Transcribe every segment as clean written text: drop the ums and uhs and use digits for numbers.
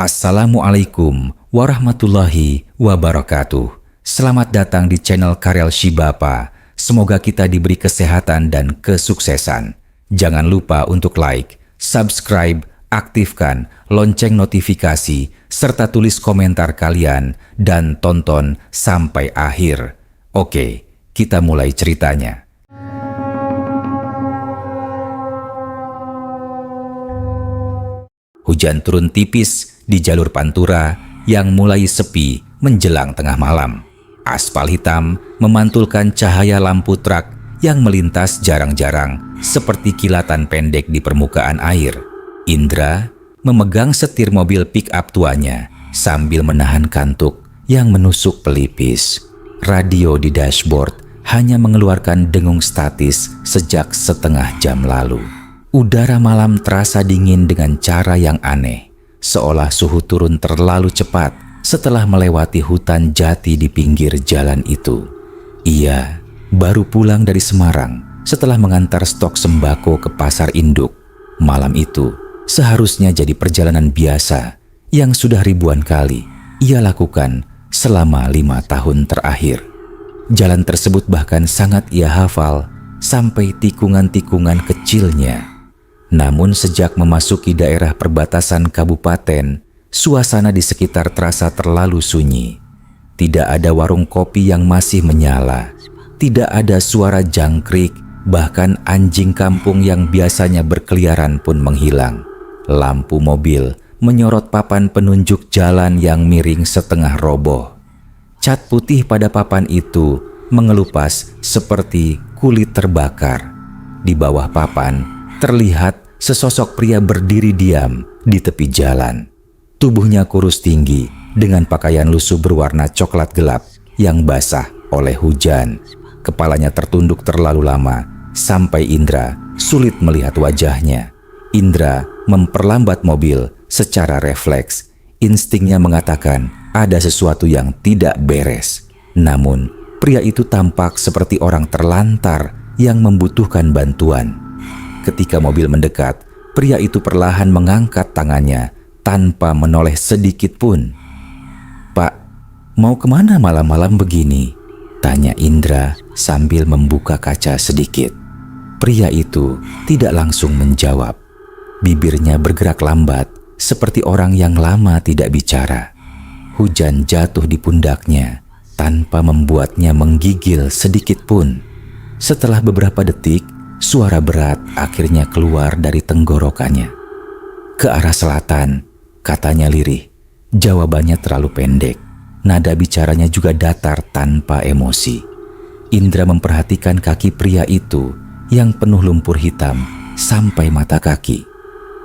Assalamualaikum warahmatullahi wabarakatuh. Selamat datang di channel Karel Shibapa. Semoga kita diberi kesehatan dan kesuksesan. Jangan lupa untuk like, subscribe, aktifkan lonceng notifikasi, serta tulis komentar kalian dan tonton sampai akhir. Oke, kita mulai ceritanya. Hujan turun tipis di jalur Pantura yang mulai sepi menjelang tengah malam. Aspal hitam memantulkan cahaya lampu truk yang melintas jarang-jarang seperti kilatan pendek di permukaan air. Indra memegang setir mobil pick-up tuanya sambil menahan kantuk yang menusuk pelipis. Radio di dashboard hanya mengeluarkan dengung statis sejak setengah jam lalu. Udara malam terasa dingin dengan cara yang aneh, seolah suhu turun terlalu cepat setelah melewati hutan jati di pinggir jalan itu. Ia baru pulang dari Semarang setelah mengantar stok sembako ke pasar induk. Malam itu seharusnya jadi perjalanan biasa yang sudah ribuan kali ia lakukan selama 5 tahun terakhir. Jalan tersebut bahkan sangat ia hafal sampai tikungan-tikungan kecilnya. Namun sejak memasuki daerah perbatasan kabupaten, suasana di sekitar terasa terlalu sunyi. Tidak ada warung kopi yang masih menyala. Tidak ada suara jangkrik, bahkan anjing kampung yang biasanya berkeliaran pun menghilang. Lampu mobil menyorot papan penunjuk jalan yang miring setengah roboh. Cat putih pada papan itu mengelupas seperti kulit terbakar. Di bawah papan terlihat sesosok pria berdiri diam di tepi jalan. Tubuhnya kurus tinggi dengan pakaian lusuh berwarna coklat gelap yang basah oleh hujan. Kepalanya tertunduk terlalu lama sampai Indra sulit melihat wajahnya. Indra memperlambat mobil secara refleks. Instingnya mengatakan ada sesuatu yang tidak beres. Namun pria itu tampak seperti orang terlantar yang membutuhkan bantuan. Ketika mobil mendekat, pria itu perlahan mengangkat tangannya tanpa menoleh sedikit pun. "Pak, mau kemana malam-malam begini?" tanya Indra sambil membuka kaca sedikit. Pria itu tidak langsung menjawab. Bibirnya bergerak lambat seperti orang yang lama tidak bicara. Hujan jatuh di pundaknya tanpa membuatnya menggigil sedikit pun. Setelah beberapa detik, suara berat akhirnya keluar dari tenggorokannya. "Ke arah selatan," katanya lirih. Jawabannya terlalu pendek. Nada bicaranya juga datar tanpa emosi. Indra memperhatikan kaki pria itu yang penuh lumpur hitam sampai mata kaki.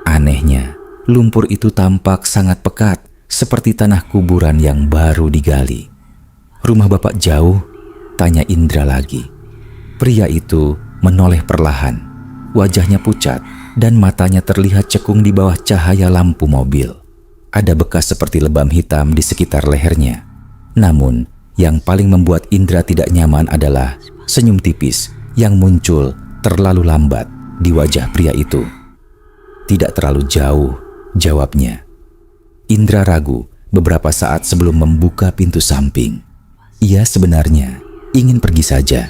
Anehnya, lumpur itu tampak sangat pekat seperti tanah kuburan yang baru digali. "Rumah Bapak jauh?" tanya Indra lagi. Pria itu menoleh perlahan. Wajahnya pucat dan matanya terlihat cekung di bawah cahaya lampu mobil. Ada bekas seperti lebam hitam di sekitar lehernya. Namun, yang paling membuat Indra tidak nyaman adalah senyum tipis yang muncul terlalu lambat di wajah pria itu. "Tidak terlalu jauh," jawabnya. Indra ragu beberapa saat sebelum membuka pintu samping. Ia sebenarnya ingin pergi saja.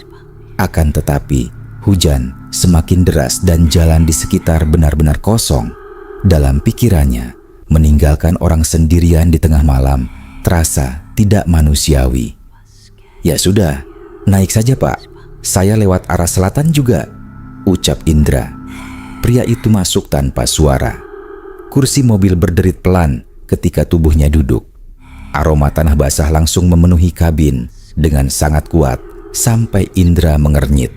Akan tetapi, hujan semakin deras dan jalan di sekitar benar-benar kosong. Dalam pikirannya, meninggalkan orang sendirian di tengah malam terasa tidak manusiawi. "Ya sudah, naik saja Pak. Saya lewat arah selatan juga," ucap Indra. Pria itu masuk tanpa suara. Kursi mobil berderit pelan ketika tubuhnya duduk. Aroma tanah basah langsung memenuhi kabin dengan sangat kuat sampai Indra mengernyit.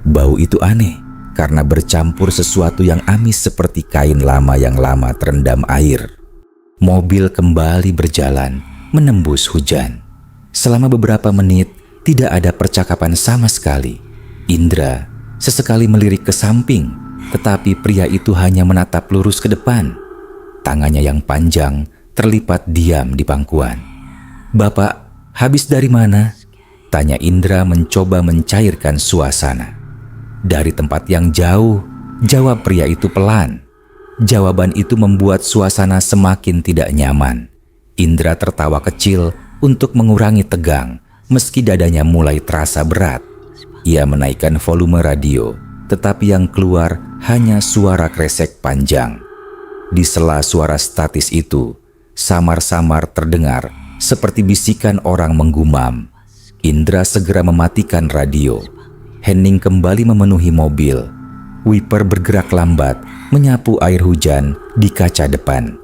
Bau itu aneh karena bercampur sesuatu yang amis seperti kain lama yang lama terendam air. Mobil kembali berjalan menembus hujan. Selama beberapa menit tidak ada percakapan sama sekali. Indra sesekali melirik ke samping, tetapi pria itu hanya menatap lurus ke depan. Tangannya yang panjang terlipat diam di pangkuan. "Bapak habis dari mana?" tanya Indra mencoba mencairkan suasana. "Dari tempat yang jauh," jawab pria itu pelan. Jawaban itu membuat suasana semakin tidak nyaman. Indra tertawa kecil untuk mengurangi tegang, meski dadanya mulai terasa berat. Ia menaikkan volume radio, tetapi yang keluar hanya suara kresek panjang. Di sela suara statis itu, samar-samar terdengar seperti bisikan orang menggumam. Indra segera mematikan radio. Hening kembali memenuhi mobil. Wiper bergerak lambat, menyapu air hujan di kaca depan.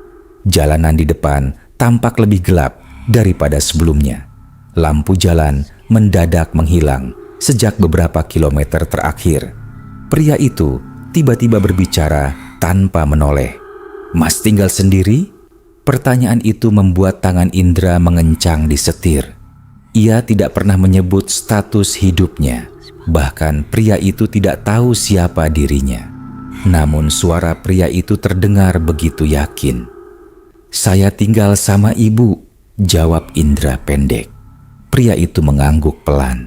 Jalanan di depan tampak lebih gelap daripada sebelumnya. Lampu jalan mendadak menghilang sejak beberapa kilometer terakhir. Pria itu tiba-tiba berbicara tanpa menoleh. "Mas tinggal sendiri?" Pertanyaan itu membuat tangan Indra mengencang di setir. Ia tidak pernah menyebut status hidupnya. Bahkan pria itu tidak tahu siapa dirinya. Namun suara pria itu terdengar begitu yakin. "Saya tinggal sama ibu," jawab Indra pendek. Pria itu mengangguk pelan.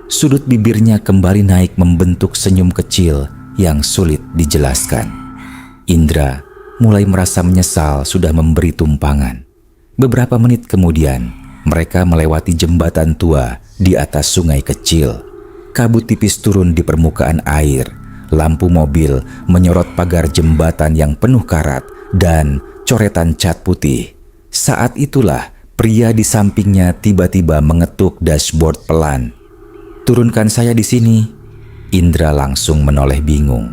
Sudut bibirnya kembali naik membentuk senyum kecil yang sulit dijelaskan. Indra mulai merasa menyesal sudah memberi tumpangan. Beberapa menit kemudian, mereka melewati jembatan tua di atas sungai kecil. Kabut tipis turun di permukaan air. Lampu mobil menyorot pagar jembatan yang penuh karat dan coretan cat putih. Saat itulah pria di sampingnya tiba-tiba mengetuk dashboard pelan. "Turunkan saya di sini." Indra langsung menoleh bingung.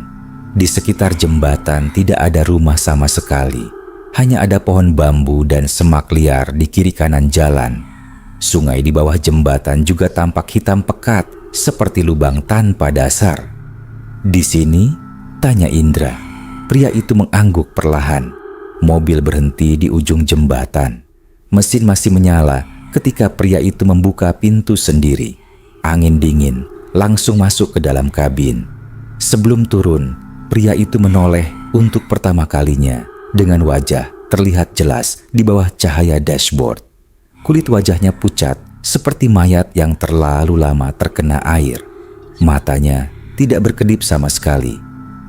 Di sekitar jembatan tidak ada rumah sama sekali. Hanya ada pohon bambu dan semak liar di kiri kanan jalan. Sungai di bawah jembatan juga tampak hitam pekat seperti lubang tanpa dasar. "Di sini?" tanya Indra. Pria itu mengangguk perlahan. Mobil berhenti di ujung jembatan. Mesin masih menyala ketika pria itu membuka pintu sendiri. Angin dingin langsung masuk ke dalam kabin. Sebelum turun, pria itu menoleh untuk pertama kalinya dengan wajah terlihat jelas di bawah cahaya dashboard. Kulit wajahnya pucat seperti mayat yang terlalu lama terkena air. Matanya tidak berkedip sama sekali.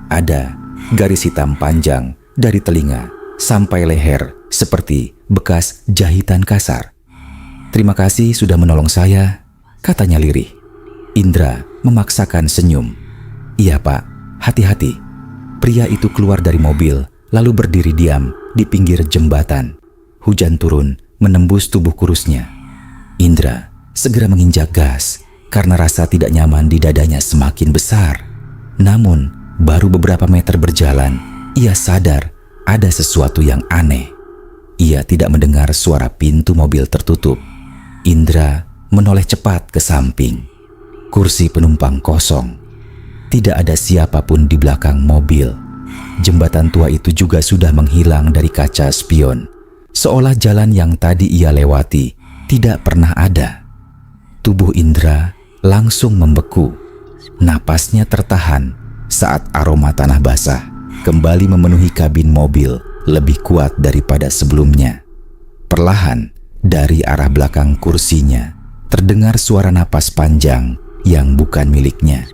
Ada garis hitam panjang dari telinga sampai leher seperti bekas jahitan kasar. "Terima kasih sudah menolong saya," katanya lirih. Indra memaksakan senyum. "Iya pak, hati-hati." Pria itu keluar dari mobil lalu berdiri diam di pinggir jembatan. Hujan turun menembus tubuh kurusnya. Indra segera menginjak gas karena rasa tidak nyaman di dadanya semakin besar. Namun, baru beberapa meter berjalan, ia sadar ada sesuatu yang aneh. Ia tidak mendengar suara pintu mobil tertutup. Indra menoleh cepat ke samping. Kursi penumpang kosong. Tidak ada siapapun di belakang mobil. Jembatan tua itu juga sudah menghilang dari kaca spion. Seolah jalan yang tadi ia lewati tidak pernah ada. Tubuh Indra langsung membeku. Napasnya tertahan saat aroma tanah basah kembali memenuhi kabin mobil lebih kuat daripada sebelumnya. Perlahan dari arah belakang kursinya terdengar suara napas panjang yang bukan miliknya.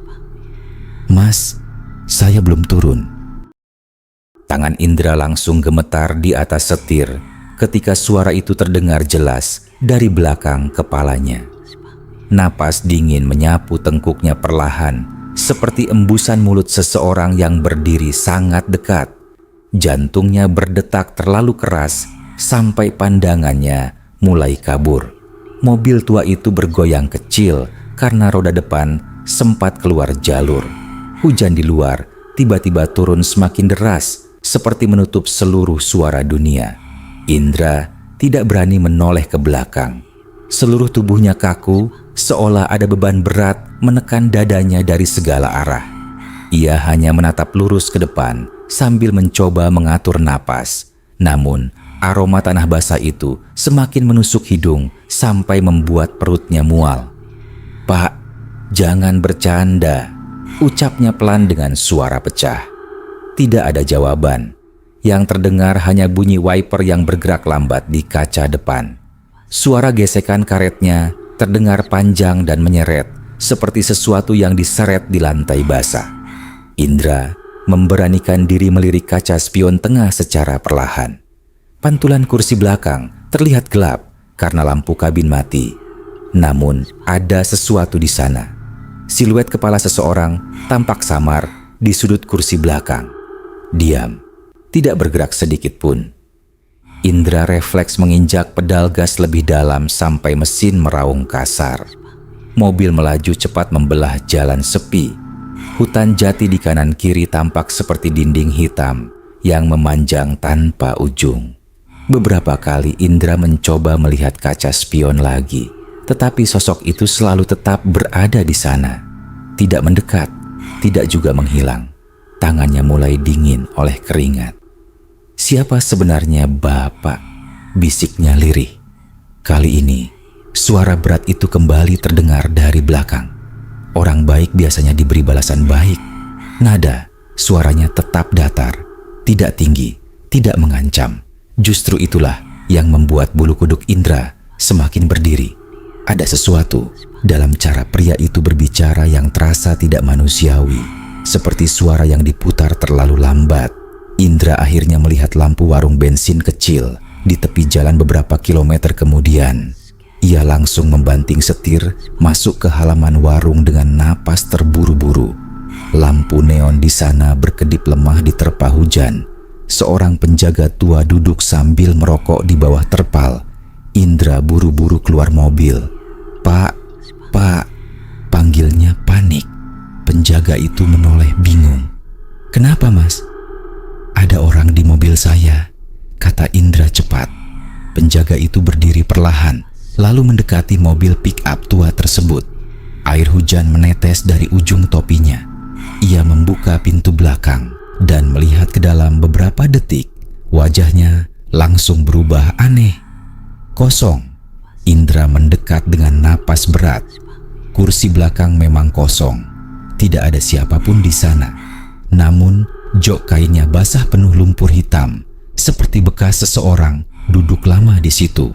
"Mas, saya belum turun." Tangan Indra langsung gemetar di atas setir ketika suara itu terdengar jelas dari belakang kepalanya. Napas dingin menyapu tengkuknya perlahan, seperti embusan mulut seseorang yang berdiri sangat dekat. Jantungnya berdetak terlalu keras sampai pandangannya mulai kabur. Mobil tua itu bergoyang kecil karena roda depan sempat keluar jalur. Hujan di luar tiba-tiba turun semakin deras, seperti menutup seluruh suara dunia. Indra tidak berani menoleh ke belakang. Seluruh tubuhnya kaku, seolah ada beban berat menekan dadanya dari segala arah. Ia hanya menatap lurus ke depan sambil mencoba mengatur napas. Namun, aroma tanah basah itu semakin menusuk hidung sampai membuat perutnya mual. "Pak, jangan bercanda," ucapnya pelan dengan suara pecah. Tidak ada jawaban. Yang terdengar hanya bunyi wiper yang bergerak lambat di kaca depan. Suara gesekan karetnya terdengar panjang dan menyeret, seperti sesuatu yang diseret di lantai basah. Indra memberanikan diri melirik kaca spion tengah secara perlahan. Pantulan kursi belakang terlihat gelap karena lampu kabin mati. Namun ada sesuatu di sana. Siluet kepala seseorang tampak samar di sudut kursi belakang. Diam, tidak bergerak sedikit pun. Indra refleks menginjak pedal gas lebih dalam sampai mesin meraung kasar. Mobil melaju cepat membelah jalan sepi. Hutan jati di kanan kiri tampak seperti dinding hitam yang memanjang tanpa ujung. Beberapa kali Indra mencoba melihat kaca spion lagi, tetapi sosok itu selalu tetap berada di sana. Tidak mendekat, tidak juga menghilang. Tangannya mulai dingin oleh keringat. Siapa sebenarnya Bapak? Bisiknya lirih. Kali ini, suara berat itu kembali terdengar dari belakang. Orang baik biasanya diberi balasan baik. Nada, suaranya tetap datar, tidak tinggi, tidak mengancam. Justru itulah yang membuat bulu kuduk Indra semakin berdiri. Ada sesuatu dalam cara pria itu berbicara yang terasa tidak manusiawi, seperti suara yang diputar terlalu lambat. Indra akhirnya melihat lampu warung bensin kecil di tepi jalan beberapa kilometer kemudian. Ia langsung membanting setir masuk ke halaman warung dengan napas terburu-buru. Lampu neon di sana berkedip lemah diterpa hujan. Seorang penjaga tua duduk sambil merokok di bawah terpal. Indra buru-buru keluar mobil. Pak, panggilnya panik. Penjaga itu menoleh bingung. Kenapa, Mas? Ada orang di mobil saya, kata Indra cepat. Penjaga itu berdiri perlahan, lalu mendekati mobil pick-up tua tersebut. Air hujan menetes dari ujung topinya. Ia membuka pintu belakang dan melihat ke dalam beberapa detik. Wajahnya langsung berubah aneh. Kosong. Indra mendekat dengan napas berat. Kursi belakang memang kosong. Tidak ada siapapun di sana. Namun, jok kainnya basah penuh lumpur hitam, seperti bekas seseorang duduk lama di situ.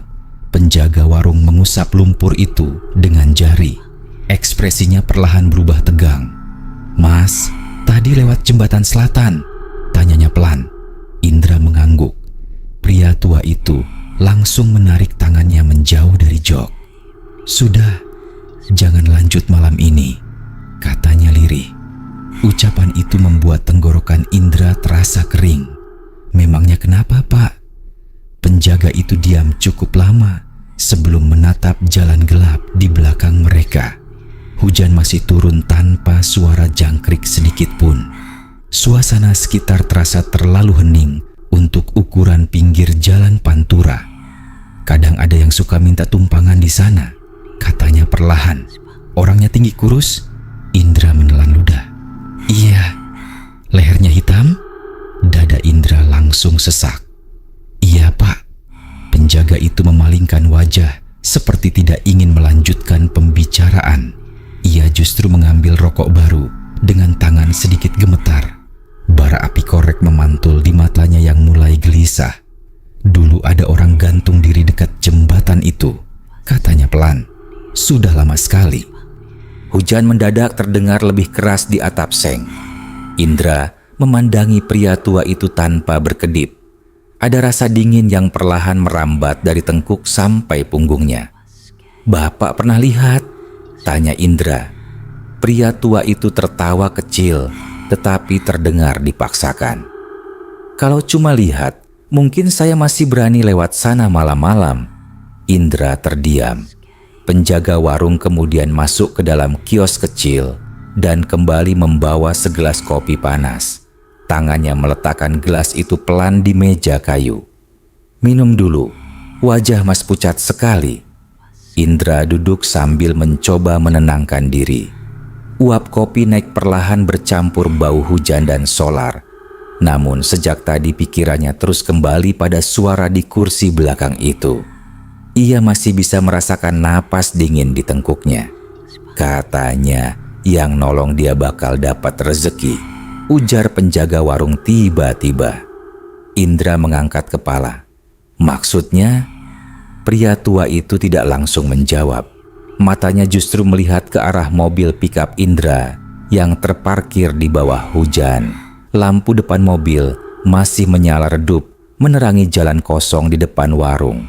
Penjaga warung mengusap lumpur itu dengan jari. Ekspresinya perlahan berubah tegang. Mas, tadi lewat jembatan selatan, tanyanya pelan. Indra mengangguk. Pria tua itu langsung menarik tangannya menjauh dari jok. Sudah, jangan lanjut malam ini, katanya lirih. Ucapan itu membuat tenggorokan Indra terasa kering. Memangnya kenapa, Pak? Penjaga itu diam cukup lama sebelum menatap jalan gelap di belakang mereka. Hujan masih turun tanpa suara jangkrik sedikit pun. Suasana sekitar terasa terlalu hening untuk ukuran pinggir jalan Pantura. Kadang ada yang suka minta tumpangan di sana, katanya perlahan. Orangnya tinggi kurus. Indra menelan ludah. Iya, lehernya hitam. Dada Indra langsung sesak. Iya, Pak. Penjaga itu memalingkan wajah seperti tidak ingin melanjutkan pembicaraan. Ia justru mengambil rokok baru dengan tangan sedikit gemetar. Bara api korek memantul di matanya yang mulai gelisah. Dulu ada orang gantung diri dekat jembatan itu, katanya pelan. Sudah lama sekali. Hujan mendadak terdengar lebih keras di atap seng. Indra memandangi pria tua itu tanpa berkedip. Ada rasa dingin yang perlahan merambat dari tengkuk sampai punggungnya. Bapak pernah lihat? Tanya Indra. Pria tua itu tertawa kecil, tetapi terdengar dipaksakan. Kalau cuma lihat, mungkin saya masih berani lewat sana malam-malam. Indra terdiam. Penjaga warung kemudian masuk ke dalam kios kecil dan kembali membawa segelas kopi panas. Tangannya meletakkan gelas itu pelan di meja kayu. Minum dulu, wajah Mas pucat sekali. Indra duduk sambil mencoba menenangkan diri. Uap kopi naik perlahan bercampur bau hujan dan solar. Namun sejak tadi pikirannya terus kembali pada suara di kursi belakang itu. Ia masih bisa merasakan napas dingin di tengkuknya. Katanya yang nolong dia bakal dapat rezeki, ujar penjaga warung tiba-tiba. Indra mengangkat kepala. Maksudnya? Pria tua itu tidak langsung menjawab. Matanya justru melihat ke arah mobil pickup Indra yang terparkir di bawah hujan. lampu depan mobil masih menyala redup menerangi jalan kosong di depan warung.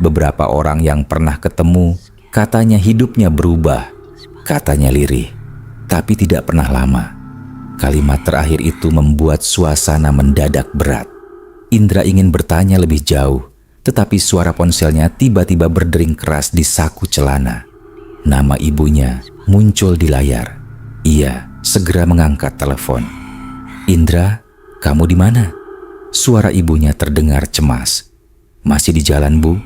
Beberapa orang yang pernah ketemu katanya hidupnya berubah, katanya lirih, tapi tidak pernah lama. Kalimat terakhir itu membuat suasana mendadak berat. Indra ingin bertanya lebih jauh, tetapi suara ponselnya tiba-tiba berdering keras di saku celana. Nama ibunya muncul di layar. Ia segera mengangkat telepon. "Indra, kamu di mana?" Suara ibunya terdengar cemas. "Masih di jalan, Bu."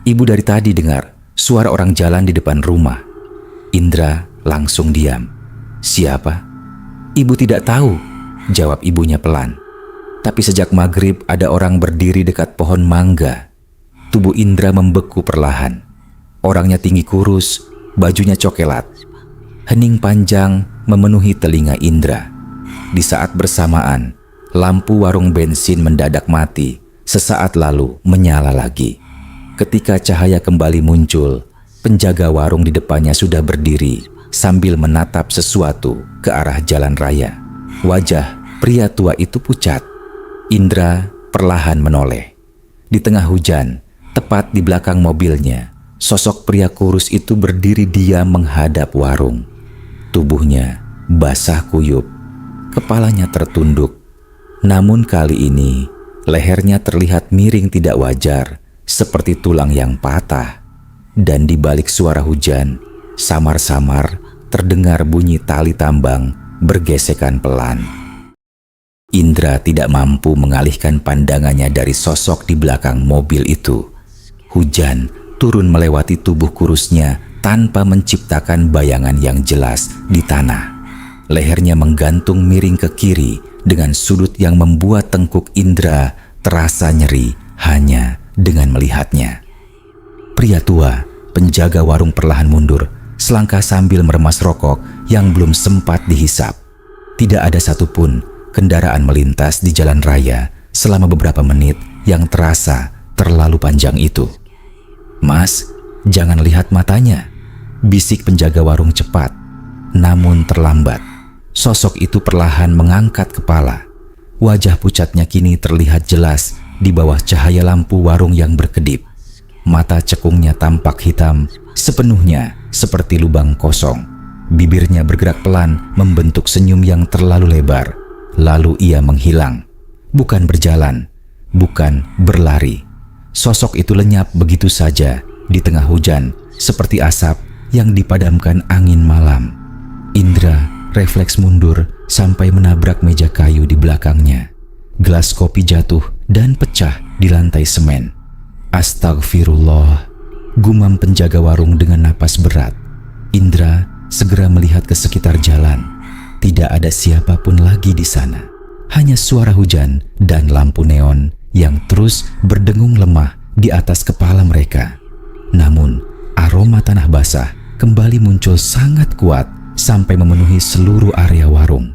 Ibu dari tadi dengar suara orang jalan di depan rumah. Indra langsung diam. "Siapa?" "Ibu tidak tahu," jawab ibunya pelan. "Tapi sejak maghrib ada orang berdiri dekat pohon mangga." Tubuh Indra membeku perlahan. Orangnya tinggi kurus, bajunya cokelat. Hening panjang memenuhi telinga Indra. Di saat bersamaan, lampu warung bensin mendadak mati, sesaat lalu menyala lagi. Ketika cahaya kembali muncul, penjaga warung di depannya sudah berdiri sambil menatap sesuatu ke arah jalan raya. Wajah pria tua itu pucat. Indra perlahan menoleh. Di tengah hujan, tepat di belakang mobilnya, sosok pria kurus itu berdiri diam menghadap warung. Tubuhnya basah kuyup, kepalanya tertunduk. Namun kali ini, lehernya terlihat miring tidak wajar, seperti tulang yang patah. Dan di balik suara hujan, samar-samar terdengar bunyi tali tambang bergesekan pelan. Indra tidak mampu mengalihkan pandangannya dari sosok di belakang mobil itu. Hujan turun melewati tubuh kurusnya tanpa menciptakan bayangan yang jelas di tanah. Lehernya menggantung miring ke kiri dengan sudut yang membuat tengkuk Indra terasa nyeri hanya dengan melihatnya. Pria tua, penjaga warung perlahan mundur, selangkah sambil meremas rokok yang belum sempat dihisap. Tidak ada satupun kendaraan melintas di jalan raya selama beberapa menit yang terasa terlalu panjang itu. "Mas, jangan lihat matanya," bisik penjaga warung cepat. Namun terlambat. Sosok itu perlahan mengangkat kepala. Wajah pucatnya kini terlihat jelas di bawah cahaya lampu warung yang berkedip. Mata cekungnya tampak hitam, sepenuhnya seperti lubang kosong. Bibirnya bergerak pelan membentuk senyum yang terlalu lebar. Lalu ia menghilang. Bukan berjalan, bukan berlari. Sosok itu lenyap begitu saja di tengah hujan, seperti asap yang dipadamkan angin malam. Indra refleks mundur sampai menabrak meja kayu di belakangnya. Gelas kopi jatuh dan pecah di lantai semen. "Astagfirullah," gumam penjaga warung dengan napas berat. Indra segera melihat ke sekitar jalan. Tidak ada siapapun lagi di sana. Hanya suara hujan dan lampu neon yang terus berdengung lemah di atas kepala mereka. Namun, aroma tanah basah kembali muncul sangat kuat sampai memenuhi seluruh area warung.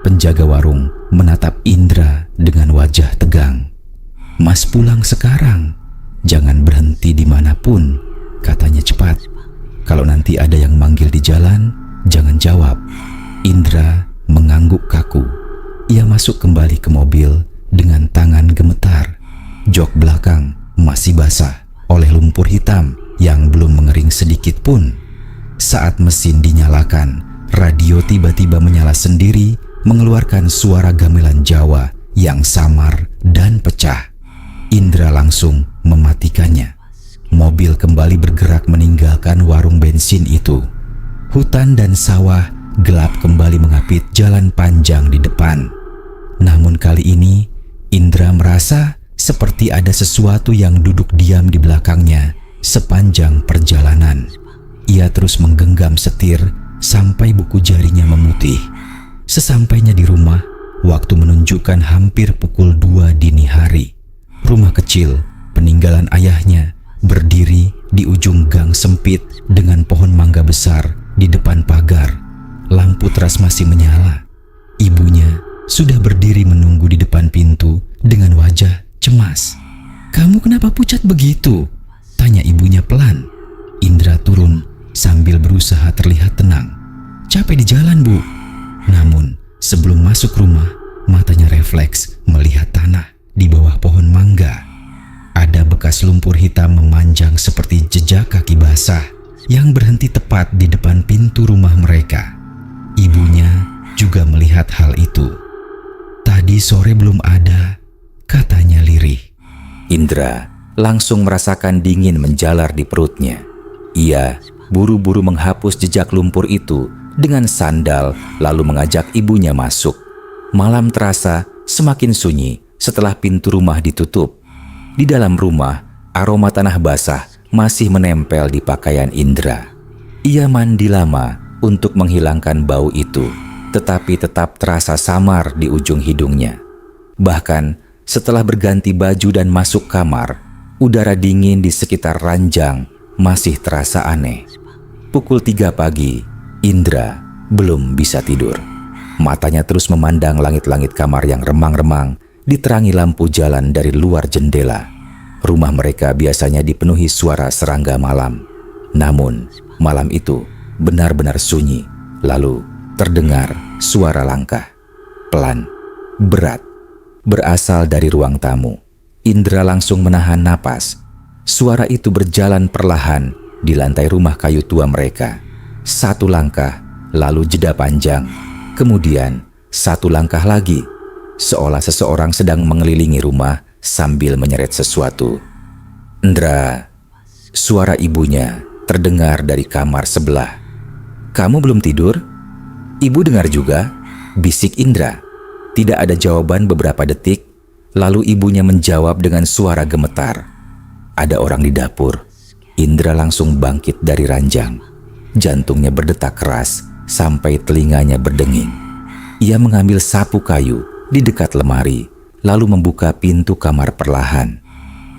Penjaga warung menatap Indra dengan wajah tegang. "Mas pulang sekarang. Jangan berhenti dimanapun," katanya cepat. "Kalau nanti ada yang manggil di jalan, jangan jawab." Indra mengangguk kaku. Ia masuk kembali ke mobil dengan tangan gemetar. Jok belakang masih basah oleh lumpur hitam yang belum mengering sedikit pun. Saat mesin dinyalakan, radio tiba-tiba menyala sendiri, mengeluarkan suara gamelan Jawa yang samar dan pecah. Indra langsung mematikannya. Mobil kembali bergerak meninggalkan warung bensin itu. Hutan dan sawah gelap kembali mengapit jalan panjang di depan. Namun kali ini, Indra merasa seperti ada sesuatu yang duduk diam di belakangnya sepanjang perjalanan. Ia terus menggenggam setir sampai buku jarinya memutih. Sesampainya di rumah, waktu menunjukkan hampir pukul 2 dini hari. Rumah kecil peninggalan ayahnya berdiri di ujung gang sempit dengan pohon mangga besar di depan pagar. Lampu teras masih menyala. Ibunya sudah berdiri menunggu di depan pintu dengan wajah cemas. "Kamu kenapa pucat begitu?" tanya ibunya pelan. Indra turun sambil berusaha terlihat tenang. "Capek di jalan, Bu." Namun sebelum masuk rumah, matanya refleks melihat tanah di bawah pohon mangga. Ada bekas lumpur hitam memanjang seperti jejak kaki basah yang berhenti tepat di depan pintu rumah mereka. Ibunya juga melihat hal itu. "Tadi sore belum ada," katanya lirih. Indra langsung merasakan dingin menjalar di perutnya. Ia buru-buru menghapus jejak lumpur itu dengan sandal lalu mengajak ibunya masuk. Malam terasa semakin sunyi setelah pintu rumah ditutup. Di dalam rumah, aroma tanah basah masih menempel di pakaian Indra. Ia mandi lama untuk menghilangkan bau itu, tetapi tetap terasa samar di ujung hidungnya. Bahkan setelah berganti baju dan masuk kamar, udara dingin di sekitar ranjang masih terasa aneh. Pukul 3 pagi, Indra belum bisa tidur. Matanya terus memandang langit-langit kamar yang remang-remang diterangi lampu jalan dari luar jendela. Rumah mereka biasanya dipenuhi suara serangga malam. Namun, malam itu benar-benar sunyi. Lalu terdengar suara langkah. Pelan, berat, berasal dari ruang tamu. Indra langsung menahan napas. Suara itu berjalan perlahan di lantai rumah kayu tua mereka. Satu langkah, lalu jeda panjang. Kemudian, satu langkah lagi. Seolah seseorang sedang mengelilingi rumah sambil menyeret sesuatu. "Indra," suara ibunya terdengar dari kamar sebelah. "Kamu belum tidur?" "Ibu dengar juga," bisik Indra. Tidak ada jawaban beberapa detik, lalu ibunya menjawab dengan suara gemetar. "Ada orang di dapur." Indra langsung bangkit dari ranjang. Jantungnya berdetak keras sampai telinganya berdenging. Ia mengambil sapu kayu di dekat lemari, lalu membuka pintu kamar perlahan.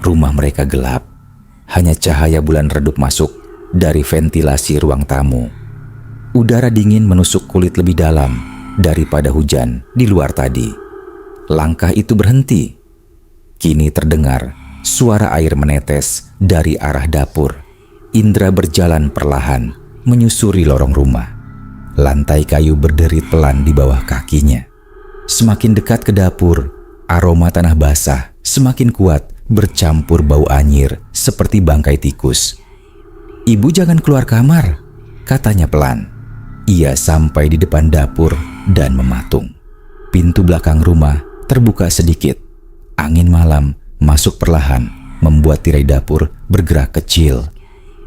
Rumah mereka gelap, hanya cahaya bulan redup masuk dari ventilasi ruang tamu. Udara dingin menusuk kulit lebih dalam daripada hujan di luar tadi. Langkah itu berhenti. Kini terdengar suara air menetes dari arah dapur. Indra berjalan perlahan menyusuri lorong rumah. Lantai kayu berderit pelan di bawah kakinya. Semakin dekat ke dapur, aroma tanah basah semakin kuat bercampur bau anyir seperti bangkai tikus. "Ibu jangan keluar kamar," katanya pelan. Ia sampai di depan dapur dan mematung. Pintu belakang rumah terbuka sedikit. Angin malam masuk perlahan membuat tirai dapur bergerak kecil.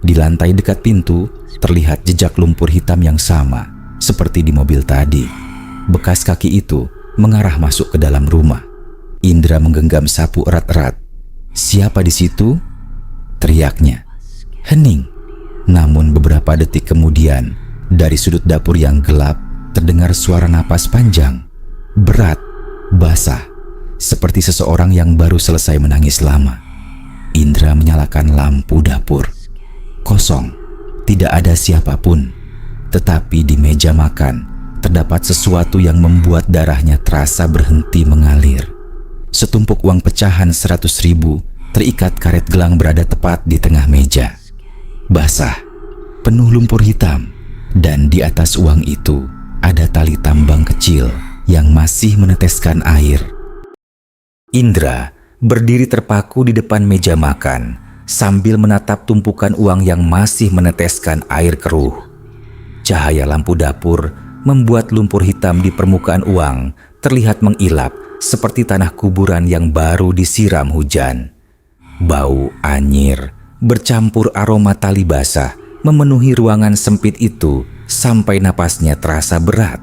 Di lantai dekat pintu terlihat jejak lumpur hitam yang sama seperti di mobil tadi. Bekas kaki itu mengarah masuk ke dalam rumah. Indra menggenggam sapu erat-erat. "Siapa di situ?" teriaknya. Hening. Namun beberapa detik kemudian, dari sudut dapur yang gelap terdengar suara napas panjang, berat, basah, seperti seseorang yang baru selesai menangis lama. Indra menyalakan lampu dapur. Kosong, tidak ada siapapun. Tetapi di meja makan terdapat sesuatu yang membuat darahnya terasa berhenti mengalir. Setumpuk uang pecahan 100.000 terikat karet gelang berada tepat di tengah meja. Basah, penuh lumpur hitam, dan di atas uang itu ada tali tambang kecil yang masih meneteskan air. Indra berdiri terpaku di depan meja makan sambil menatap tumpukan uang yang masih meneteskan air keruh. Cahaya lampu dapur membuat lumpur hitam di permukaan uang terlihat mengilap seperti tanah kuburan yang baru disiram hujan. Bau anyir bercampur aroma tali basah memenuhi ruangan sempit itu sampai napasnya terasa berat.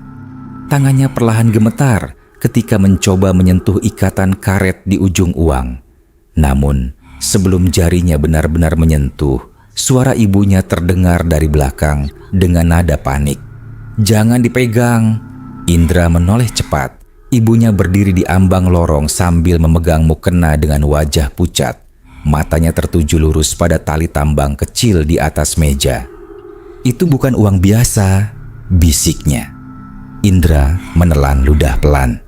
Tangannya perlahan gemetar ketika mencoba menyentuh ikatan karet di ujung uang. Namun, sebelum jarinya benar-benar menyentuh, suara ibunya terdengar dari belakang dengan nada panik. "Jangan dipegang." Indra menoleh cepat. Ibunya berdiri di ambang lorong sambil memegang mukena dengan wajah pucat. Matanya tertuju lurus pada tali tambang kecil di atas meja. "Itu bukan uang biasa," bisiknya. Indra menelan ludah pelan.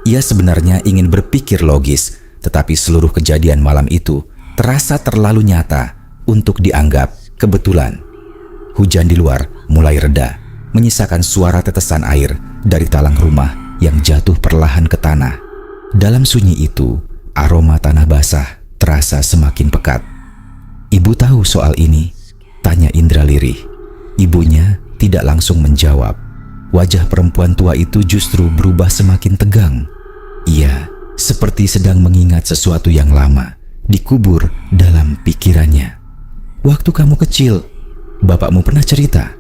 Ia sebenarnya ingin berpikir logis, tetapi seluruh kejadian malam itu terasa terlalu nyata untuk dianggap kebetulan. Hujan di luar mulai reda, menyisakan suara tetesan air dari talang rumah yang jatuh perlahan ke tanah. Dalam sunyi itu, aroma tanah basah terasa semakin pekat. "Ibu tahu soal ini?" tanya Indra lirih. Ibunya tidak langsung menjawab. Wajah perempuan tua itu justru berubah semakin tegang. Ia seperti sedang mengingat sesuatu yang lama dikubur dalam pikirannya. "Waktu kamu kecil, bapakmu pernah cerita,"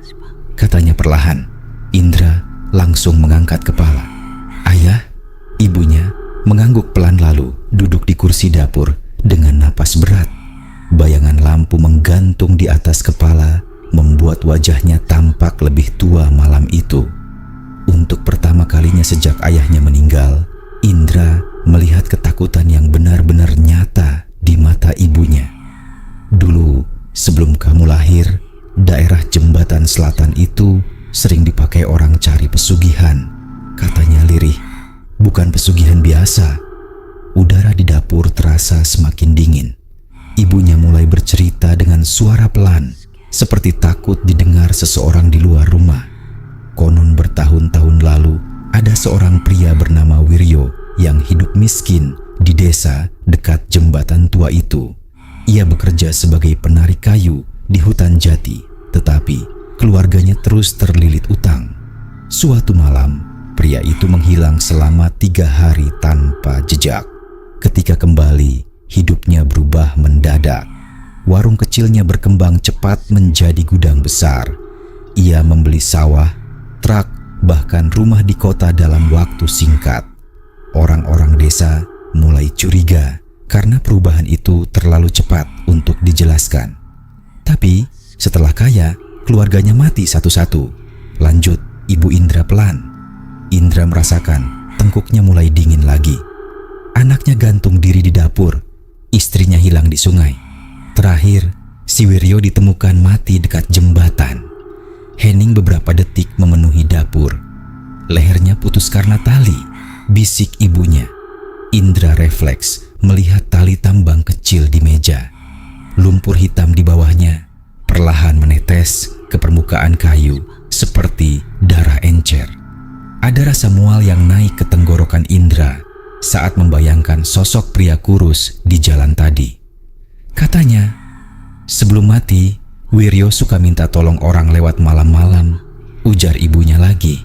katanya perlahan. Indra langsung mengangkat kepala. "Ayah?" Ibunya mengangguk pelan lalu duduk di kursi dapur dengan napas berat. Bayangan lampu menggantung di atas kepala membuat wajahnya tampak lebih tua malam itu. Untuk pertama kalinya sejak ayahnya meninggal, Indra melihat ketakutan yang benar-benar nyata di mata ibunya. "Dulu, sebelum kamu lahir, daerah jembatan selatan itu sering dipakai orang cari pesugihan," katanya lirih. "Bukan pesugihan biasa." Udara di dapur terasa semakin dingin. Ibunya mulai bercerita dengan suara pelan, seperti takut didengar seseorang di luar rumah. Konon bertahun-tahun lalu, ada seorang pria bernama Wiryo yang hidup miskin di desa dekat jembatan tua itu. Ia bekerja sebagai penarik kayu di hutan jati, tetapi keluarganya terus terlilit utang. Suatu malam, pria itu menghilang selama 3 hari tanpa jejak. Ketika kembali, hidupnya berubah mendadak. Warung kecilnya berkembang cepat menjadi gudang besar. Ia membeli sawah, truk, bahkan rumah di kota dalam waktu singkat. Orang-orang desa mulai curiga karena perubahan itu terlalu cepat untuk dijelaskan. Tapi setelah kaya, keluarganya mati satu-satu. Lanjut Ibu Indra pelan. Indra merasakan tengkuknya mulai dingin lagi. Anaknya gantung diri di dapur. Istrinya hilang di sungai. Terakhir, si Wiryo ditemukan mati dekat jembatan. Hening beberapa detik memenuhi dapur. Lehernya putus karena tali, bisik ibunya. Indra refleks melihat tali tambang kecil di meja. Lumpur hitam di bawahnya perlahan menetes ke permukaan kayu seperti darah encer. Ada rasa mual yang naik ke tenggorokan Indra saat membayangkan sosok pria kurus di jalan tadi. Katanya, sebelum mati, Wiryo suka minta tolong orang lewat malam-malam. Ujar ibunya lagi,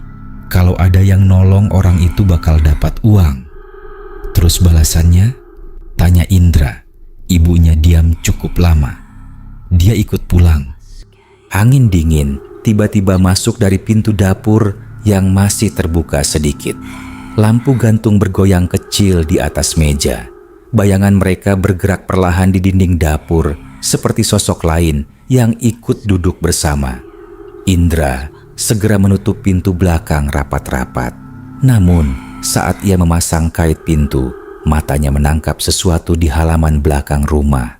kalau ada yang nolong orang itu bakal dapat uang. "Terus balasannya?" tanya Indra. Ibunya diam cukup lama. Dia ikut pulang. Angin dingin tiba-tiba masuk dari pintu dapur yang masih terbuka sedikit. Lampu gantung bergoyang kecil di atas meja. Bayangan mereka bergerak perlahan di dinding dapur seperti sosok lain yang ikut duduk bersama. Indra segera menutup pintu belakang rapat-rapat. Namun, saat ia memasang kait pintu, matanya menangkap sesuatu di halaman belakang rumah.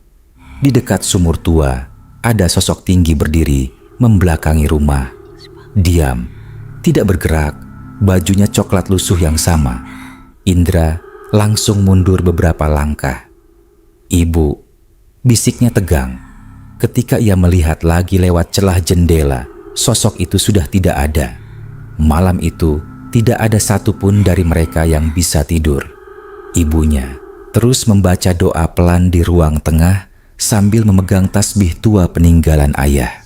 Di dekat sumur tua, ada sosok tinggi berdiri membelakangi rumah. Diam, tidak bergerak, bajunya coklat lusuh yang sama. Indra langsung mundur beberapa langkah. "Ibu," bisiknya tegang. Ketika ia melihat lagi lewat celah jendela, sosok itu sudah tidak ada. Malam itu, tidak ada satupun dari mereka yang bisa tidur. Ibunya terus membaca doa pelan di ruang tengah sambil memegang tasbih tua peninggalan ayah.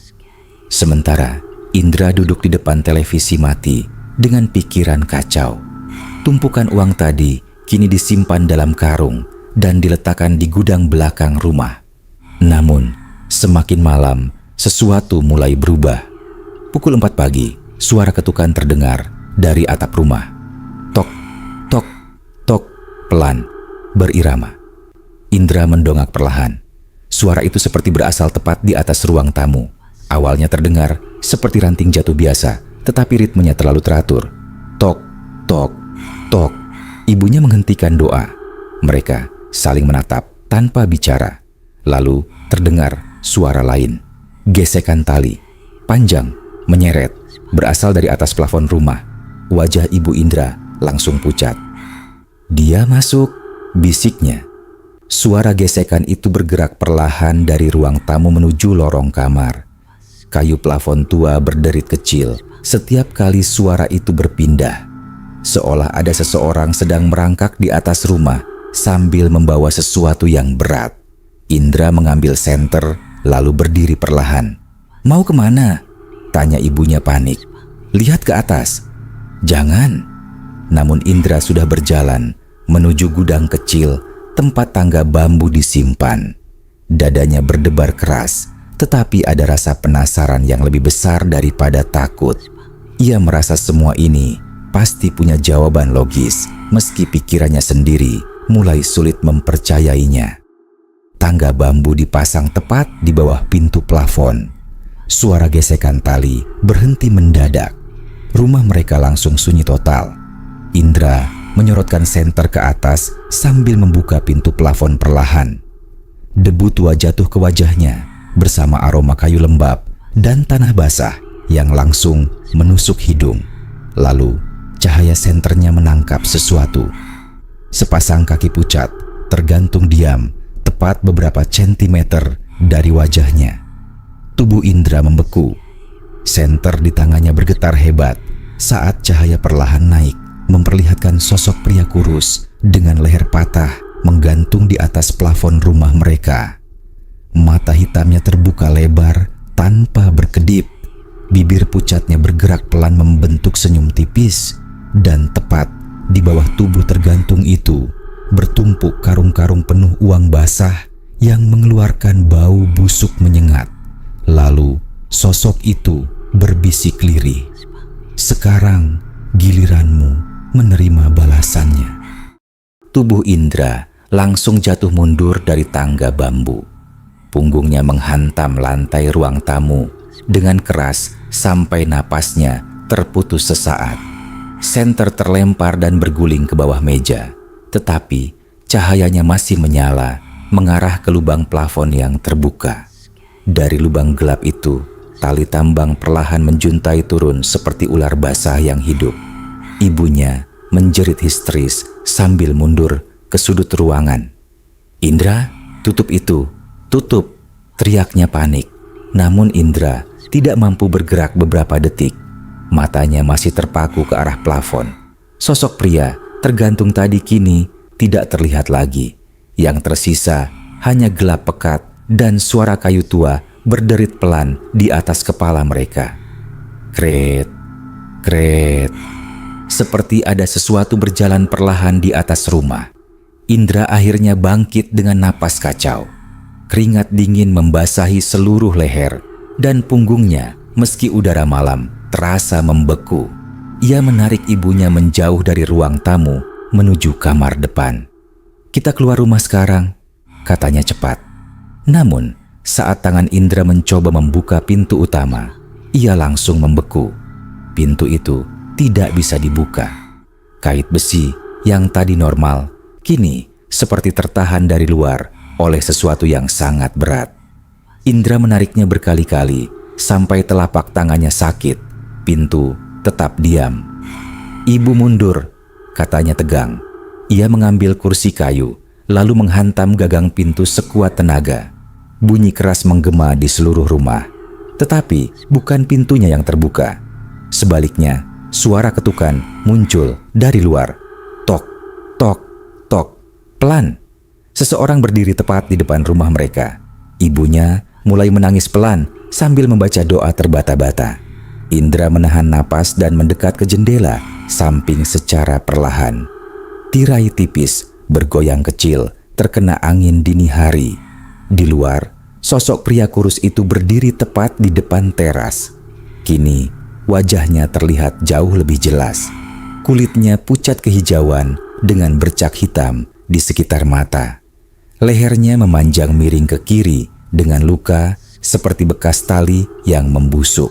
Sementara Indra duduk di depan televisi mati dengan pikiran kacau. Tumpukan uang tadi kini disimpan dalam karung dan diletakkan di gudang belakang rumah. Namun, semakin malam, sesuatu mulai berubah. Pukul 4 pagi, suara ketukan terdengar dari atap rumah. Tok, tok, tok, pelan, berirama. Indra mendongak perlahan. Suara itu seperti berasal tepat di atas ruang tamu. Awalnya terdengar seperti ranting jatuh biasa, tetapi ritmenya terlalu teratur. Tok, tok, tok. Ibunya menghentikan doa. Mereka saling menatap tanpa bicara. Lalu terdengar suara lain, gesekan tali, panjang, menyeret, berasal dari atas plafon rumah. Wajah Ibu Indra langsung pucat. "Dia masuk," bisiknya. Suara gesekan itu bergerak perlahan dari ruang tamu menuju lorong kamar. Kayu plafon tua berderit kecil setiap kali suara itu berpindah. seolah ada seseorang sedang merangkak di atas rumah sambil membawa sesuatu yang berat. Indra mengambil senter lalu berdiri perlahan. "Mau kemana?" tanya ibunya panik. "Lihat ke atas." "Jangan." Namun Indra sudah berjalan menuju gudang kecil tempat tangga bambu disimpan. Dadanya berdebar keras, tetapi ada rasa penasaran yang lebih besar daripada takut. Ia merasa semua ini pasti punya jawaban logis, meski pikirannya sendiri mulai sulit mempercayainya. Tangga bambu dipasang tepat di bawah pintu plafon. Suara gesekan tali berhenti mendadak. Rumah mereka langsung sunyi total. Indra menyorotkan senter ke atas sambil membuka pintu plafon perlahan. Debu tua jatuh ke wajahnya bersama aroma kayu lembab dan tanah basah yang langsung menusuk hidung. Lalu cahaya senternya menangkap sesuatu. Sepasang kaki pucat tergantung diam tepat beberapa sentimeter dari wajahnya. Tubuh Indra membeku. Senter di tangannya bergetar hebat saat cahaya perlahan naik, memperlihatkan sosok pria kurus dengan leher patah menggantung di atas plafon rumah mereka. Mata hitamnya terbuka lebar tanpa berkedip. Bibir pucatnya bergerak pelan membentuk senyum tipis, dan tepat di bawah tubuh tergantung itu bertumpuk karung-karung penuh uang basah yang mengeluarkan bau busuk menyengat. Lalu sosok itu berbisik lirih, "Sekarang giliranmu menerima balasannya." Tubuh Indra langsung jatuh mundur dari tangga bambu. Punggungnya menghantam lantai ruang tamu dengan keras sampai napasnya terputus sesaat. Senter terlempar dan berguling ke bawah meja, tetapi cahayanya masih menyala mengarah ke lubang plafon yang terbuka. Dari lubang gelap itu, tali tambang perlahan menjuntai turun seperti ular basah yang hidup. Ibunya menjerit histeris sambil mundur ke sudut ruangan. "Indra, tutup itu, tutup!" teriaknya panik. Namun Indra tidak mampu bergerak beberapa detik. Matanya masih terpaku ke arah plafon. Sosok pria tergantung tadi kini tidak terlihat lagi. Yang tersisa hanya gelap pekat dan suara kayu tua berderit pelan di atas kepala mereka. Kret, kret. Seperti ada sesuatu berjalan perlahan di atas rumah. Indra akhirnya bangkit dengan napas kacau. Keringat dingin membasahi seluruh leher dan punggungnya meski udara malam terasa membeku. Ia menarik ibunya menjauh dari ruang tamu menuju kamar depan. "Kita keluar rumah sekarang," katanya cepat. Namun saat tangan Indra mencoba membuka pintu utama, ia langsung membeku. Pintu itu tidak bisa dibuka. Kait besi yang tadi normal kini seperti tertahan dari luar oleh sesuatu yang sangat berat. Indra menariknya berkali-kali sampai telapak tangannya sakit. Pintu tetap diam. "Ibu mundur," katanya tegang. Ia mengambil kursi kayu lalu menghantam gagang pintu sekuat tenaga. Bunyi keras menggema di seluruh rumah. Tetapi bukan pintunya yang terbuka. Sebaliknya, suara ketukan muncul dari luar. Tok, tok, tok. Pelan. Seseorang berdiri tepat di depan rumah mereka. Ibunya mulai menangis pelan sambil membaca doa terbata-bata. Indra menahan napas dan mendekat ke jendela samping secara perlahan. Tirai tipis bergoyang kecil terkena angin dini hari. Di luar, sosok pria kurus itu berdiri tepat di depan teras. Kini, wajahnya terlihat jauh lebih jelas. Kulitnya pucat kehijauan dengan bercak hitam di sekitar mata. Lehernya memanjang miring ke kiri dengan luka seperti bekas tali yang membusuk.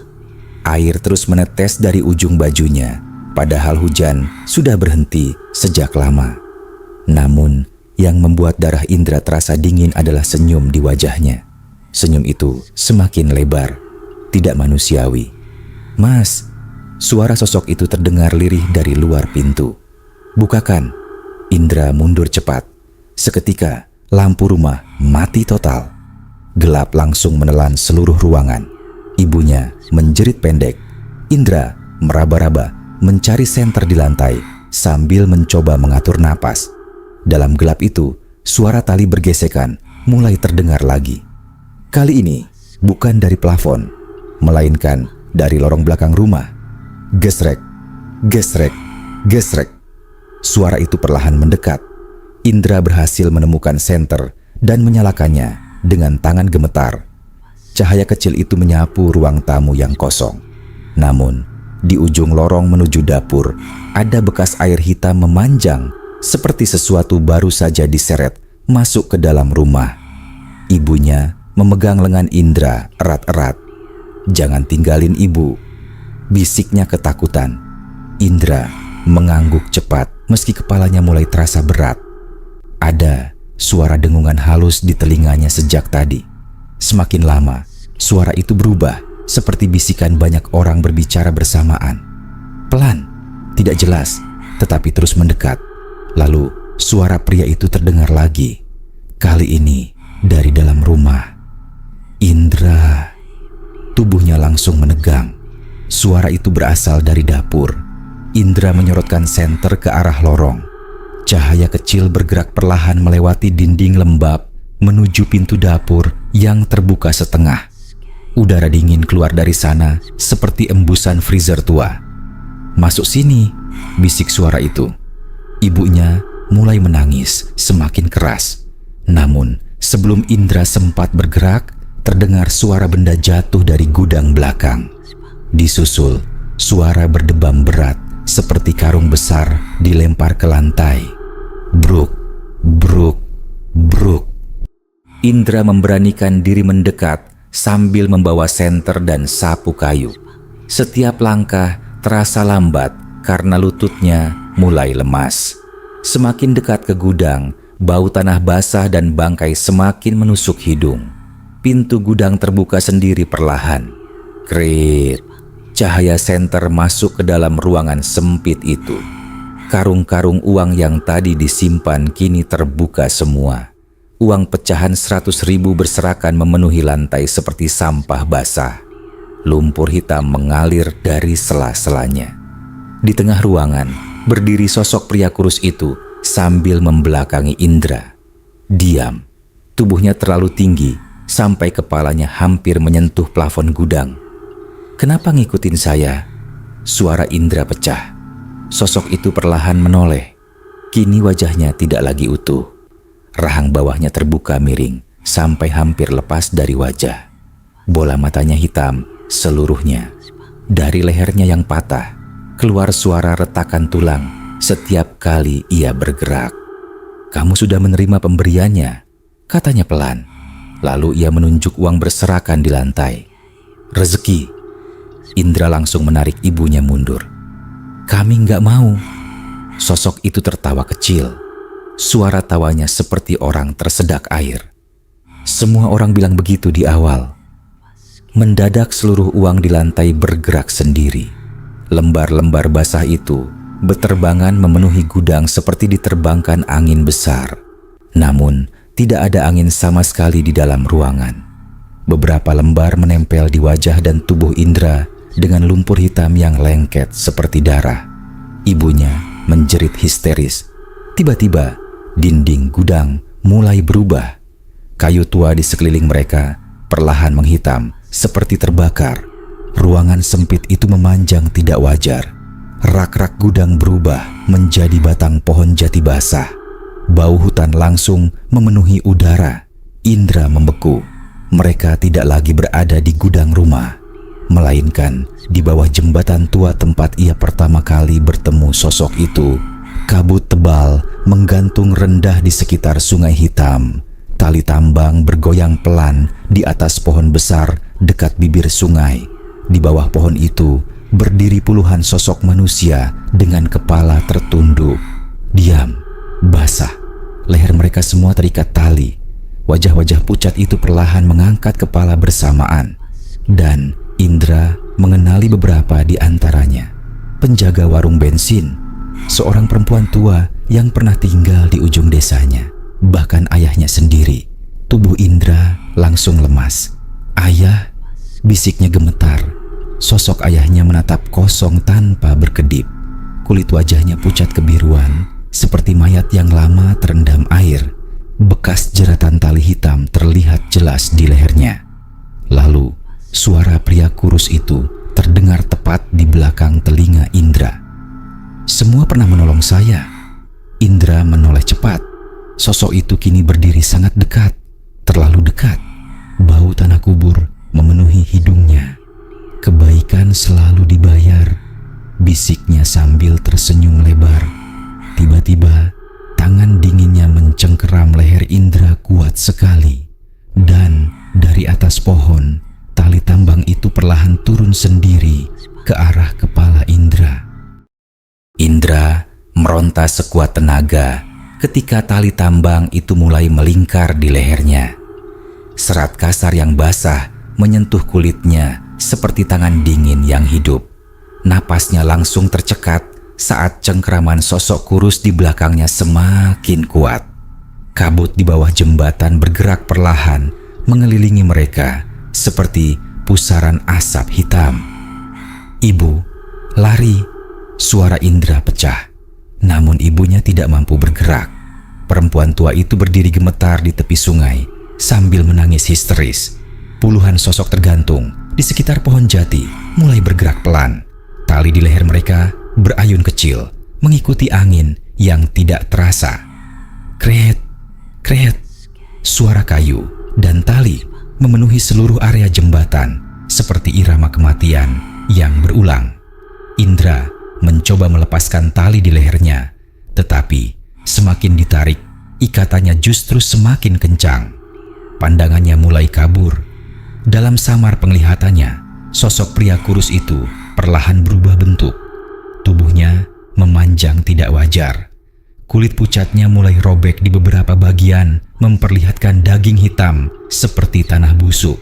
Air terus menetes dari ujung bajunya, padahal hujan sudah berhenti sejak lama. Namun, yang membuat darah Indra terasa dingin adalah senyum di wajahnya. Senyum itu semakin lebar, tidak manusiawi. "Mas," suara sosok itu terdengar lirih dari luar pintu. "Bukakan." Indra mundur cepat. Seketika, lampu rumah mati total. Gelap langsung menelan seluruh ruangan. Ibunya menjerit pendek. Indra meraba-raba mencari senter di lantai, sambil mencoba mengatur napas. Dalam gelap itu, suara tali bergesekan mulai terdengar lagi. Kali ini bukan dari plafon, melainkan dari lorong belakang rumah. Gesrek, gesrek, gesrek. Suara itu perlahan mendekat. Indra berhasil menemukan senter dan menyalakannya dengan tangan gemetar. Cahaya kecil itu menyapu ruang tamu yang kosong. Namun, di ujung lorong menuju dapur, ada bekas air hitam memanjang seperti sesuatu baru saja diseret masuk ke dalam rumah. Ibunya memegang lengan Indra erat-erat. "Jangan tinggalin ibu," bisiknya ketakutan. Indra mengangguk cepat meski kepalanya mulai terasa berat. Ada suara dengungan halus di telinganya sejak tadi. Semakin lama, suara itu berubah seperti bisikan banyak orang berbicara bersamaan. Pelan, tidak jelas, tetapi terus mendekat. Lalu suara pria itu terdengar lagi. Kali ini dari dalam rumah. "Indra." Tubuhnya langsung menegang. Suara itu berasal dari dapur. Indra menyorotkan senter ke arah lorong. Cahaya kecil bergerak perlahan melewati dinding lembab menuju pintu dapur yang terbuka setengah. Udara dingin keluar dari sana seperti embusan freezer tua. "Masuk sini," bisik suara itu. Ibunya mulai menangis semakin keras. Namun, sebelum Indra sempat bergerak, terdengar suara benda jatuh dari gudang belakang. Disusul suara berdebam berat seperti karung besar dilempar ke lantai. Bruk, bruk, bruk. Indra memberanikan diri mendekat sambil membawa senter dan sapu kayu. Setiap langkah terasa lambat karena lututnya mulai lemas. Semakin dekat ke gudang, bau tanah basah dan bangkai semakin menusuk hidung. Pintu gudang terbuka sendiri perlahan. Krit, cahaya senter masuk ke dalam ruangan sempit itu. Karung-karung uang yang tadi disimpan kini terbuka semua. Uang pecahan 100.000 berserakan memenuhi lantai seperti sampah basah. Lumpur hitam mengalir dari sela-selanya. Di tengah ruangan, berdiri sosok pria kurus itu sambil membelakangi Indra. Diam, tubuhnya terlalu tinggi sampai kepalanya hampir menyentuh plafon gudang. "Kenapa ngikutin saya?" Suara Indra pecah. Sosok itu perlahan menoleh. Kini wajahnya tidak lagi utuh. Rahang bawahnya terbuka miring sampai hampir lepas dari wajah. Bola matanya hitam seluruhnya. Dari lehernya yang patah, keluar suara retakan tulang setiap kali ia bergerak. "Kamu sudah menerima pemberiannya," katanya pelan. Lalu ia menunjuk uang berserakan di lantai. "Rezeki." Indra langsung menarik ibunya mundur. "Kami nggak mau." Sosok itu tertawa kecil. Suara tawanya seperti orang tersedak air. Semua orang bilang begitu di awal. Mendadak seluruh uang di lantai bergerak sendiri. Lembar-lembar basah itu beterbangan memenuhi gudang seperti diterbangkan angin besar. Namun, tidak ada angin sama sekali di dalam ruangan. Beberapa lembar menempel di wajah dan tubuh Indra dengan lumpur hitam yang lengket seperti darah. Ibunya menjerit histeris. Tiba-tiba, dinding gudang mulai berubah. Kayu tua di sekeliling mereka perlahan menghitam seperti terbakar. Ruangan sempit itu memanjang tidak wajar. Rak-rak gudang berubah menjadi batang pohon jati basah. Bau hutan langsung memenuhi udara. Indra membeku. Mereka tidak lagi berada di gudang rumah, melainkan di bawah jembatan tua tempat ia pertama kali bertemu sosok itu. Kabut tebal menggantung rendah di sekitar sungai hitam. Tali tambang bergoyang pelan di atas pohon besar dekat bibir sungai. Di bawah pohon itu berdiri puluhan sosok manusia dengan kepala tertunduk. Diam, basah. Leher mereka semua terikat tali. Wajah-wajah pucat itu perlahan mengangkat kepala bersamaan. Dan Indra mengenali beberapa di antaranya. Penjaga warung bensin, seorang perempuan tua yang pernah tinggal di ujung desanya. Bahkan ayahnya sendiri. Tubuh Indra langsung lemas. "Ayah," bisiknya gemetar. Sosok ayahnya menatap kosong tanpa berkedip. Kulit wajahnya pucat kebiruan, seperti mayat yang lama terendam air. Bekas jeratan tali hitam terlihat jelas di lehernya. Lalu, suara pria kurus itu terdengar tepat di belakang telinga Indra. "Semua pernah menolong saya." Indra menoleh cepat. Sosok itu kini berdiri sangat dekat, terlalu dekat. Bau tanah kubur memenuhi hidungnya. "Kebaikan selalu dibayar," bisiknya sambil tersenyum lebar. Tiba-tiba, tangan dinginnya mencengkeram leher Indra kuat sekali. Dan dari atas pohon, tali tambang itu perlahan turun sendiri ke arah kepala Indra. Indra meronta sekuat tenaga ketika tali tambang itu mulai melingkar di lehernya. Serat kasar yang basah menyentuh kulitnya seperti tangan dingin yang hidup. Napasnya langsung tercekat saat cengkeraman sosok kurus di belakangnya semakin kuat. Kabut di bawah jembatan bergerak perlahan mengelilingi mereka seperti pusaran asap hitam. "Ibu, lari!" Suara Indra pecah. Namun ibunya tidak mampu bergerak. Perempuan tua itu berdiri gemetar di tepi sungai sambil menangis histeris. Puluhan sosok tergantung di sekitar pohon jati mulai bergerak pelan. Tali di leher mereka berayun kecil, mengikuti angin yang tidak terasa. Kret, kret, suara kayu dan tali memenuhi seluruh area jembatan seperti irama kematian yang berulang. Indra mencoba melepaskan tali di lehernya, tetapi semakin ditarik, ikatannya justru semakin kencang. Pandangannya mulai kabur. Dalam samar penglihatannya, sosok pria kurus itu perlahan berubah bentuk. Tubuhnya memanjang tidak wajar. Kulit pucatnya mulai robek di beberapa bagian, memperlihatkan daging hitam seperti tanah busuk.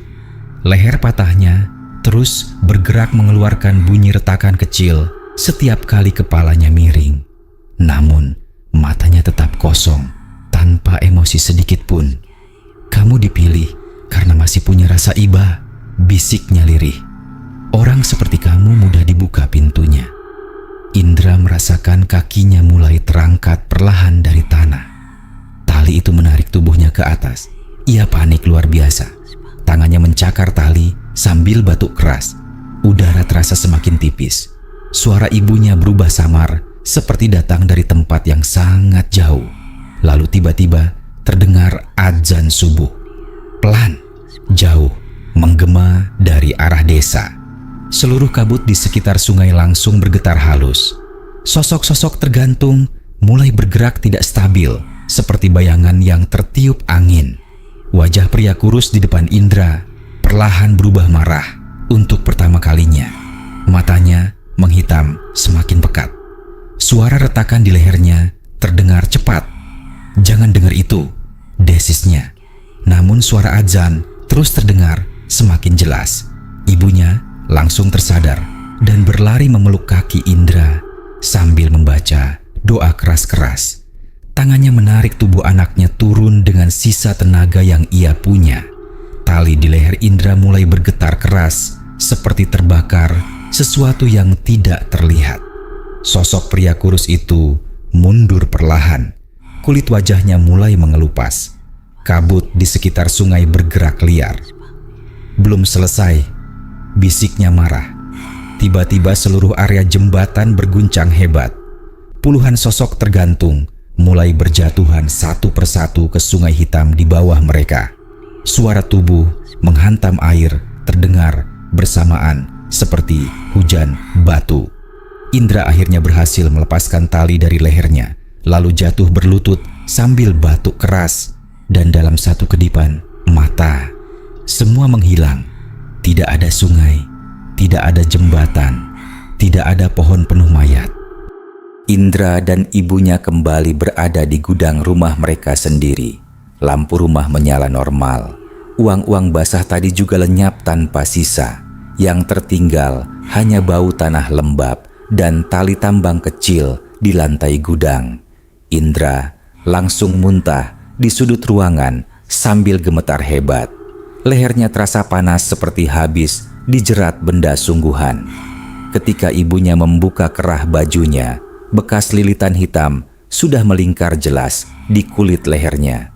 Leher patahnya terus bergerak mengeluarkan bunyi retakan kecil setiap kali kepalanya miring. Namun, matanya tetap kosong, tanpa emosi sedikit pun. "Kamu dipilih karena masih punya rasa iba," bisiknya lirih. "Orang seperti kamu mudah dibuka pintunya." Indra merasakan kakinya mulai terangkat perlahan dari tanah. Tali itu menarik tubuhnya ke atas. Ia panik luar biasa. Tangannya mencakar tali sambil batuk keras. Udara terasa semakin tipis. Suara ibunya berubah samar, seperti datang dari tempat yang sangat jauh. Lalu tiba-tiba terdengar adzan subuh. Pelan, jauh, menggema dari arah desa. Seluruh kabut di sekitar sungai langsung bergetar halus. Sosok-sosok tergantung mulai bergerak tidak stabil, seperti bayangan yang tertiup angin. Wajah pria kurus di depan Indra perlahan berubah marah untuk pertama kalinya. Matanya menghitam semakin pekat. Suara retakan di lehernya terdengar cepat. "Jangan dengar itu," desisnya. Namun suara azan terus terdengar semakin jelas. Ibunya langsung tersadar dan berlari memeluk kaki Indra sambil membaca doa keras-keras. Tangannya menarik tubuh anaknya turun dengan sisa tenaga yang ia punya. Tali di leher Indra mulai bergetar keras seperti terbakar sesuatu yang tidak terlihat. Sosok pria kurus itu mundur perlahan. Kulit wajahnya mulai mengelupas. Kabut di sekitar sungai bergerak liar. Belum selesai, bisiknya marah. Tiba-tiba seluruh area jembatan berguncang hebat. Puluhan sosok tergantung mulai berjatuhan satu persatu ke sungai hitam di bawah mereka. Suara tubuh menghantam air terdengar bersamaan seperti hujan batu. Indra akhirnya berhasil melepaskan tali dari lehernya, lalu jatuh berlutut sambil batuk keras. Dan dalam satu kedipan mata, semua menghilang. Tidak ada sungai, tidak ada jembatan, tidak ada pohon penuh mayat. Indra dan ibunya kembali berada di gudang rumah mereka sendiri. Lampu rumah menyala normal. Uang-uang basah tadi juga lenyap tanpa sisa. Yang tertinggal hanya bau tanah lembab dan tali tambang kecil di lantai gudang. Indra langsung muntah di sudut ruangan sambil gemetar hebat. Lehernya terasa panas seperti habis dijerat benda sungguhan. Ketika ibunya membuka kerah bajunya, bekas lilitan hitam sudah melingkar jelas di kulit lehernya.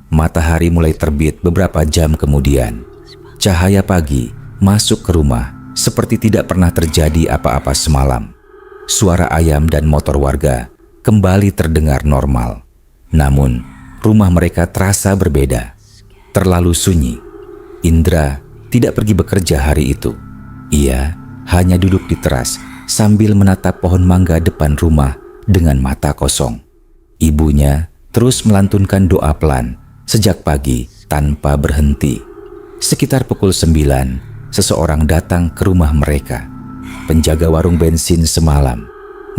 Matahari mulai terbit beberapa jam kemudian. Cahaya pagi masuk ke rumah seperti tidak pernah terjadi apa-apa semalam. Suara ayam dan motor warga kembali terdengar normal. Namun, rumah mereka terasa berbeda. Terlalu sunyi. Indra tidak pergi bekerja hari itu. Ia hanya duduk di teras sambil menatap pohon mangga depan rumah dengan mata kosong. Ibunya terus melantunkan doa pelan sejak pagi tanpa berhenti. Sekitar pukul 9, seseorang datang ke rumah mereka. Penjaga warung bensin semalam.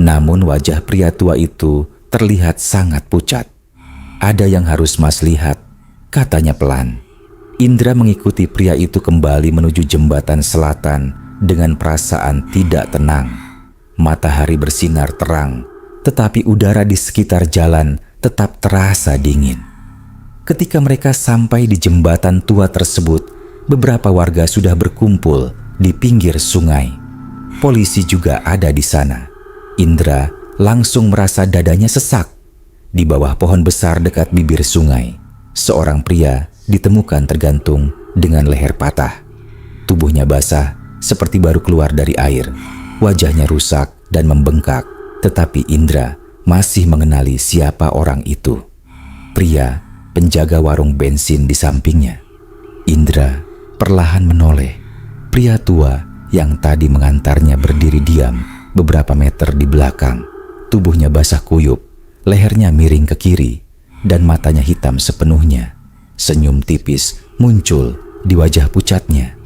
Namun wajah pria tua itu terlihat sangat pucat. "Ada yang harus Mas lihat," katanya pelan. Indra mengikuti pria itu kembali menuju jembatan selatan dengan perasaan tidak tenang. Matahari bersinar terang, tetapi udara di sekitar jalan tetap terasa dingin. Ketika mereka sampai di jembatan tua tersebut, beberapa warga sudah berkumpul di pinggir sungai. Polisi juga ada di sana. Indra langsung merasa dadanya sesak. Di bawah pohon besar dekat bibir sungai, seorang pria ditemukan tergantung dengan leher patah. Tubuhnya basah seperti baru keluar dari air. Wajahnya rusak dan membengkak, tetapi Indra masih mengenali siapa orang itu. Pria penjaga warung bensin di sampingnya. Indra perlahan menoleh. Pria tua yang tadi mengantarnya berdiri diam beberapa meter di belakang. Tubuhnya basah kuyup, lehernya miring ke kiri, dan matanya hitam sepenuhnya. Senyum tipis muncul di wajah pucatnya.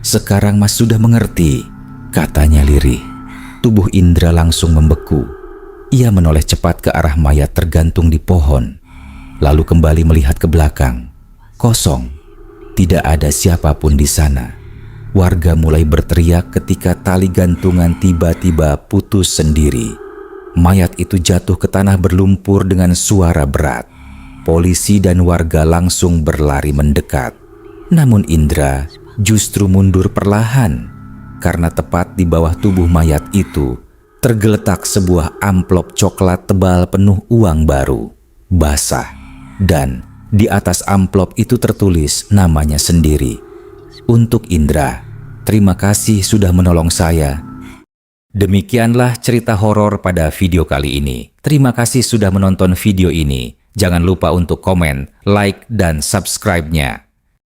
"Sekarang Mas sudah mengerti," katanya lirih. Tubuh Indra langsung membeku. Ia menoleh cepat ke arah mayat tergantung di pohon. Lalu kembali melihat ke belakang. Kosong. Tidak ada siapapun di sana. Warga mulai berteriak ketika tali gantungan tiba-tiba putus sendiri. Mayat itu jatuh ke tanah berlumpur dengan suara berat. Polisi dan warga langsung berlari mendekat. Namun Indra justru mundur perlahan, karena tepat di bawah tubuh mayat itu tergeletak sebuah amplop coklat tebal penuh uang baru, basah. Dan di atas amplop itu tertulis namanya sendiri. "Untuk Indra, terima kasih sudah menolong saya." Demikianlah cerita horor pada video kali ini. Terima kasih sudah menonton video ini. Jangan lupa untuk komen, like, dan subscribe-nya.